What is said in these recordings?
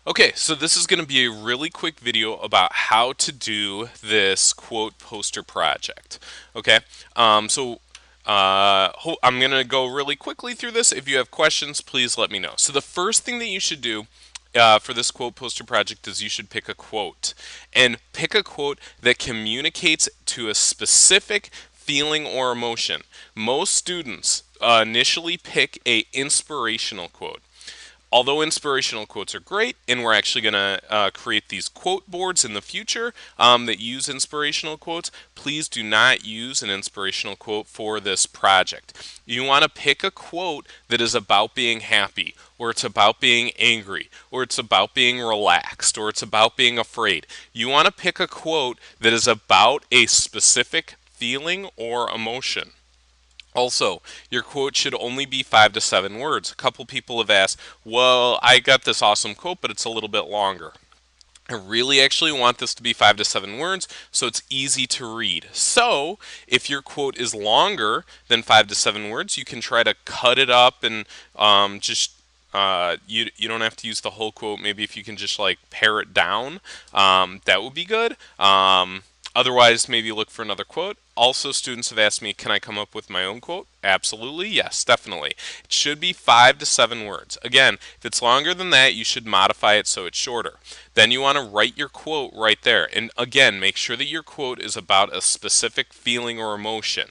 Okay, so this is going to be a really quick video about how to do this quote poster project. Okay, I'm going to go really quickly through this. If you have questions, please let me know. So the first thing that you should do for this quote poster project is you should pick a quote. And pick a quote that communicates to a specific feeling or emotion. Most students initially pick a inspirational quote. Although inspirational quotes are great, and we're actually going to create these quote boards in the future that use inspirational quotes, please do not use an inspirational quote for this project. You want to pick a quote that is about being happy, or it's about being angry, or it's about being relaxed, or it's about being afraid. You want to pick a quote that is about a specific feeling or emotion. Also, your quote should only be 5 to 7 words. A couple people have asked, well, I got this awesome quote, but it's a little bit longer. I really actually want this to be 5 to 7 words so it's easy to read. So, if your quote is longer than 5 to 7 words, you can try to cut it up and you don't have to use the whole quote. Maybe if you can just like pare it down, that would be good. Otherwise, maybe look for another quote. Also, students have asked me, can I come up with my own quote? Absolutely, yes, definitely. It should be 5 to 7 words. Again, if it's longer than that, you should modify it so it's shorter. Then you want to write your quote right there. And again, make sure that your quote is about a specific feeling or emotion.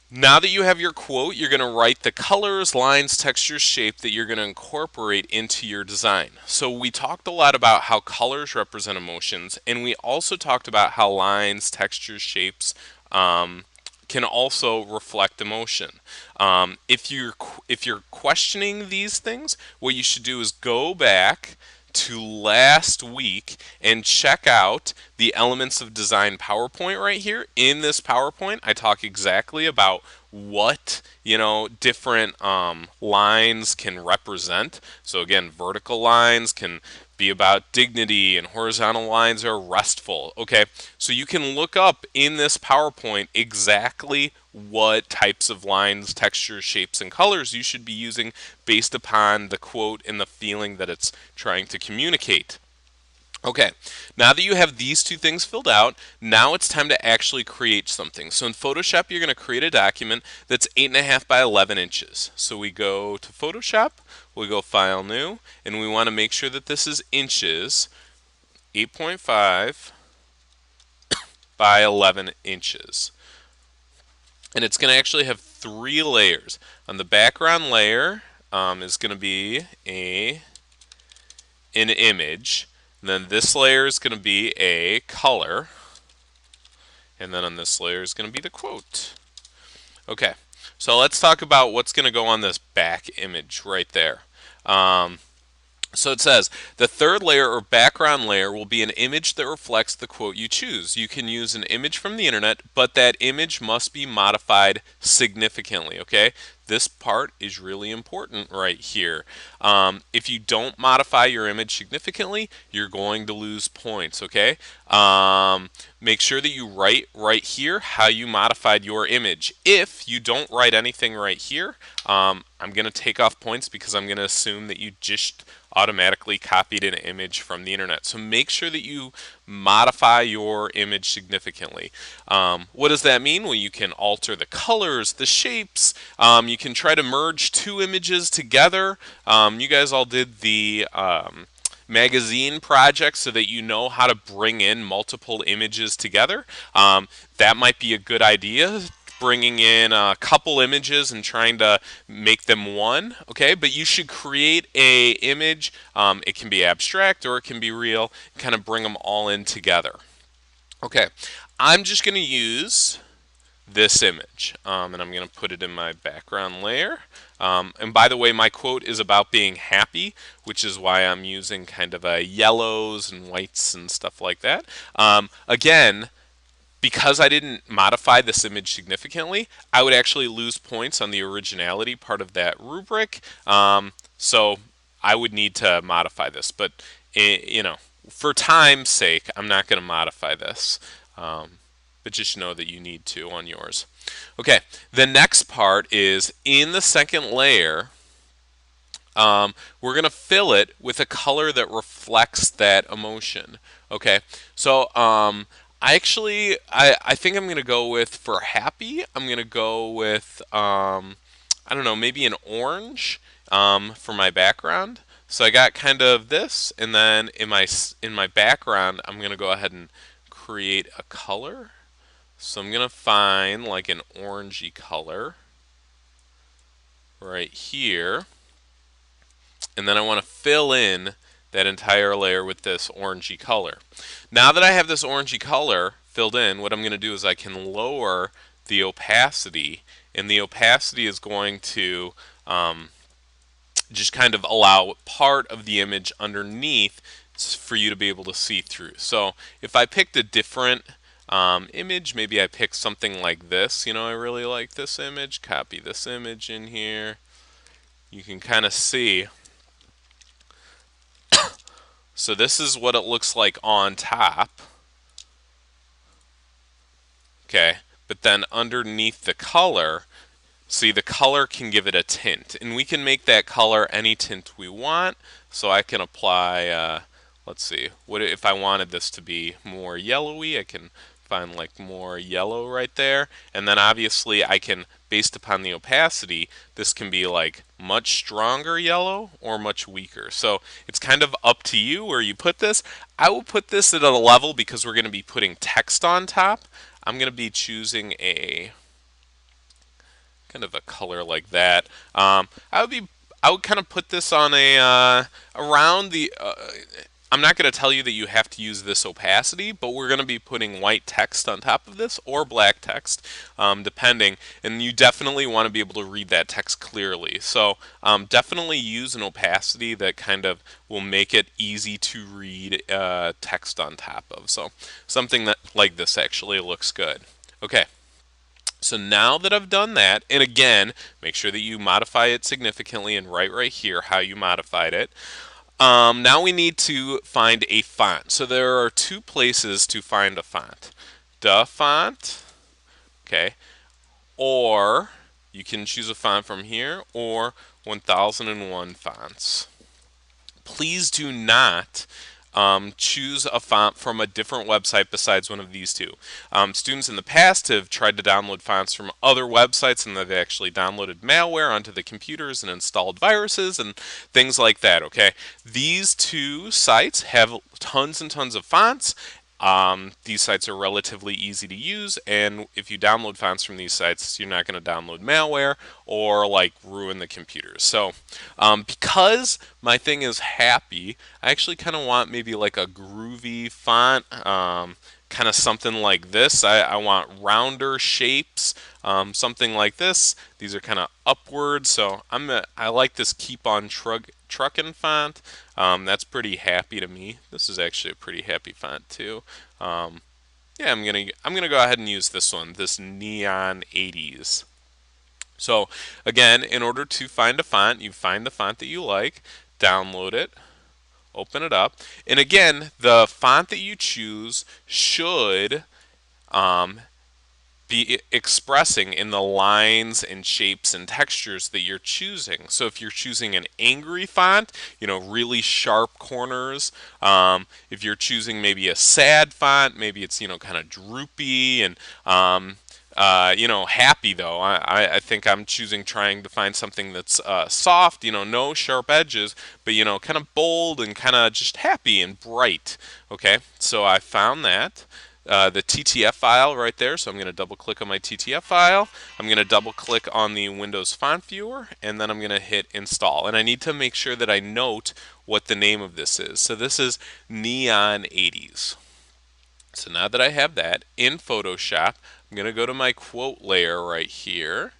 Now that you have your quote, you're going to write the colors, lines, textures, shape that you're going to incorporate into your design. So we talked a lot about how colors represent emotions, and we also talked about how lines, textures, shapes can also reflect emotion. If you're questioning these things, what you should do is go back to last week and check out the elements of design PowerPoint right here. In this PowerPoint, I talk exactly about what different lines can represent. So again, vertical lines can be about dignity and horizontal lines are restful. Okay, so you can look up in this PowerPoint exactly what types of lines, textures, shapes, and colors you should be using based upon the quote and the feeling that it's trying to communicate. Okay, now that you have these two things filled out, now it's time to actually create something. So in Photoshop, you're going to create a document that's 8.5 by 11 inches. So we go to Photoshop, we go File, New, and we want to make sure that this is inches, 8.5 by 11 inches. And it's going to actually have 3 layers. On the background layer is going to be an image. And then this layer is going to be a color. And then on this layer is going to be the quote. Okay, so let's talk about what's going to go on this back image right there. So it says, the third layer or background layer will be an image that reflects the quote you choose. You can use an image from the internet, but that image must be modified significantly, okay? This part is really important right here. If you don't modify your image significantly, you're going to lose points, okay? Make sure that you write right here how you modified your image. If you don't write anything right here, I'm going to take off points because I'm going to assume that you just automatically copied an image from the internet. So make sure that you modify your image significantly. What does that mean? Well, you can alter the colors, the shapes. You can try to merge 2 images together. You guys all did the magazine project so that you know how to bring in multiple images together. That might be a good idea, bringing in a couple images and trying to make them one, okay? But you should create a image. It can be abstract or it can be real, kind of bring them all in together. Okay, I'm just going to use this image, and I'm going to put it in my background layer. And by the way, my quote is about being happy, which is why I'm using kind of a yellows and whites and stuff like that. Again, because I didn't modify this image significantly, I would actually lose points on the originality part of that rubric. So I would need to modify this, but for time's sake, I'm not going to modify this. But just know that you need to on yours. Okay, the next part is in the second layer, we're going to fill it with a color that reflects that emotion. Okay, so I think I'm going to go with, for happy, I'm going to go with, I don't know, maybe an orange for my background. So I got kind of this, and then in my background, I'm going to go ahead and create a color. So I'm going to find like an orangey color right here. And then I want to fill in that entire layer with this orangey color. Now that I have this orangey color filled in, what I'm going to do is I can lower the opacity, and the opacity is going to just kind of allow part of the image underneath for you to be able to see through. So if I picked a different image, maybe I picked something like this. You know, I really like this image. Copy this image in here. You can kind of see. So this is what it looks like on top. Okay, but then underneath the color, see, the color can give it a tint, and we can make that color any tint we want. So I can apply, let's see, what if I wanted this to be more yellowy? I can find like more yellow right there, and then obviously I can, based upon the opacity, this can be like much stronger yellow or much weaker. So it's kind of up to you where you put this. I will put this at a level because we're going to be putting text on top. I'm going to be choosing a kind of a color like that. I would kind of put this on a around the. I'm not going to tell you that you have to use this opacity, but we're going to be putting white text on top of this or black text, depending. And you definitely want to be able to read that text clearly. So definitely use an opacity that kind of will make it easy to read text on top of. So something that like this actually looks good. Okay. So now that I've done that, and again, make sure that you modify it significantly and write right here how you modified it. Now we need to find a font. So there are two places to find a font. The font, okay, or you can choose a font from here, or 1001 fonts. Please do not choose a font from a different website besides one of these two. Students in the past have tried to download fonts from other websites, and they've actually downloaded malware onto the computers and installed viruses and things like that. Okay, these two sites have tons and tons of fonts. These sites are relatively easy to use, and if you download fonts from these sites, you're not going to download malware or like ruin the computers. So because my thing is happy, I actually kind of want maybe like a groovy font, kind of something like this. I want rounder shapes, something like this. These are kind of upward, so I like this Keep on Truckin' font. That's pretty happy to me. This is actually a pretty happy font too. Yeah, I'm gonna go ahead and use this one, this Neon 80s. So again, in order to find a font, you find the font that you like, download it, open it up, and again, the font that you choose should be expressing in the lines and shapes and textures that you're choosing. So if you're choosing an angry font, you know, really sharp corners. If you're choosing maybe a sad font, maybe it's, you know, kind of droopy and you know, happy though. I think I'm trying to find something that's soft, you know, no sharp edges, but you know, kind of bold and kind of just happy and bright. Okay, so I found that. The TTF file right there, so I'm going to double click on my TTF file. I'm going to double click on the Windows Font Viewer, and then I'm going to hit install. And I need to make sure that I note what the name of this is. So this is Neon 80s. So now that I have that in Photoshop, I'm going to go to my quote layer right here.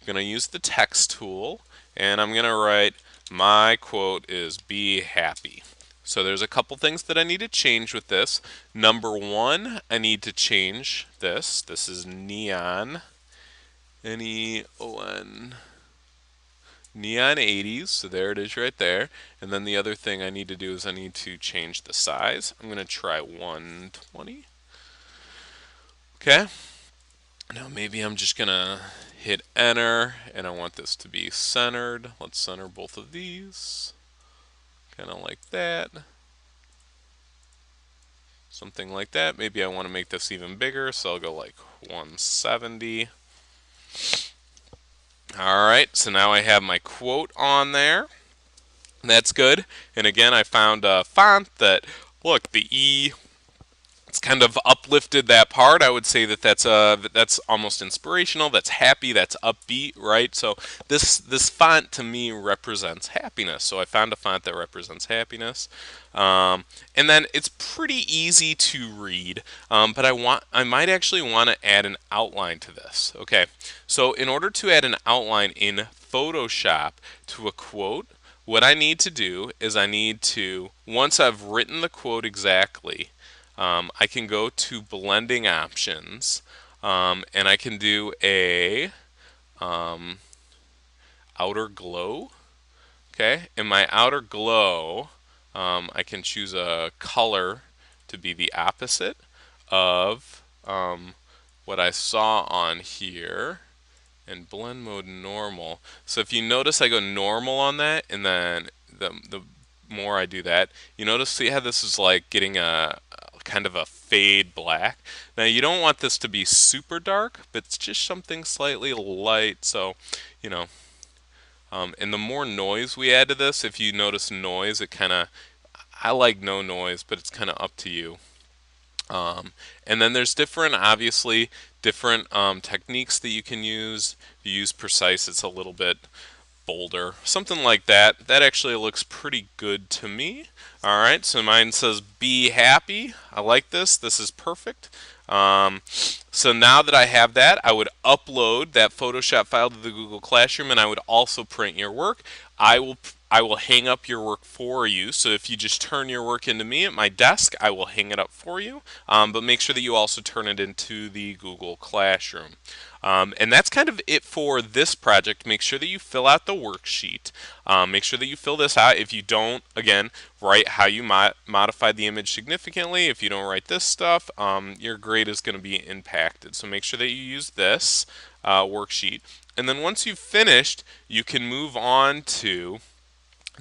I'm going to use the text tool, and I'm going to write, my quote is be happy. So there's a couple things that I need to change with this. Number one, I need to change this. This is neon, N-E-O-N, neon 80s. So there it is right there. And then the other thing I need to do is I need to change the size. I'm going to try 120. Okay. Now maybe I'm just gonna hit enter and I want this to be centered. Let's center both of these, kind of like that. Something like that. Maybe I want to make this even bigger, so I'll go like 170. Alright, so now I have my quote on there. That's good. And again, I found a font that, look, the E, it's kind of uplifted that part. I would say that that's almost inspirational. That's happy. That's upbeat, right? So this font to me represents happiness. So I found a font that represents happiness, and then it's pretty easy to read. But I might actually want to add an outline to this. Okay, so in order to add an outline in Photoshop to a quote, what I need to do is I need to, once I've written the quote exactly, I can go to blending options, and I can do a outer glow. Okay, in my outer glow, I can choose a color to be the opposite of what I saw on here, and blend mode normal. So if you notice, I go normal on that, and then the more I do that, you notice, see how this is like getting a kind of a fade black. Now you don't want this to be super dark, but it's just something slightly light. So, you know, and the more noise we add to this, if you notice noise, it kind of, I like no noise, but it's kind of up to you. And then there's different, obviously, different techniques that you can use. If you use precise, it's a little bit bolder. Something like that. That actually looks pretty good to me. Alright, so mine says be happy. I like this. This is perfect. So now that I have that, I would upload that Photoshop file to the Google Classroom, and I would also print your work. I will hang up your work for you. So if you just turn your work into me at my desk, I will hang it up for you. But make sure that you also turn it into the Google Classroom. And that's kind of it for this project. Make sure that you fill out the worksheet. Make sure that you fill this out. If you don't, again, write how you modified the image significantly. If you don't write this stuff, your grade is going to be impacted. So make sure that you use this worksheet. And then once you've finished, you can move on to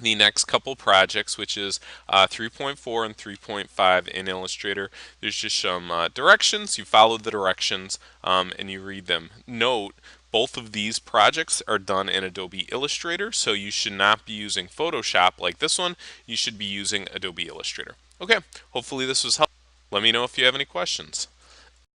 the next couple projects, which is 3.4 and 3.5 in Illustrator. There's just some directions. You follow the directions and you read them. Note, both of these projects are done in Adobe Illustrator, so you should not be using Photoshop like this one. You should be using Adobe Illustrator. Okay, hopefully this was helpful. Let me know if you have any questions.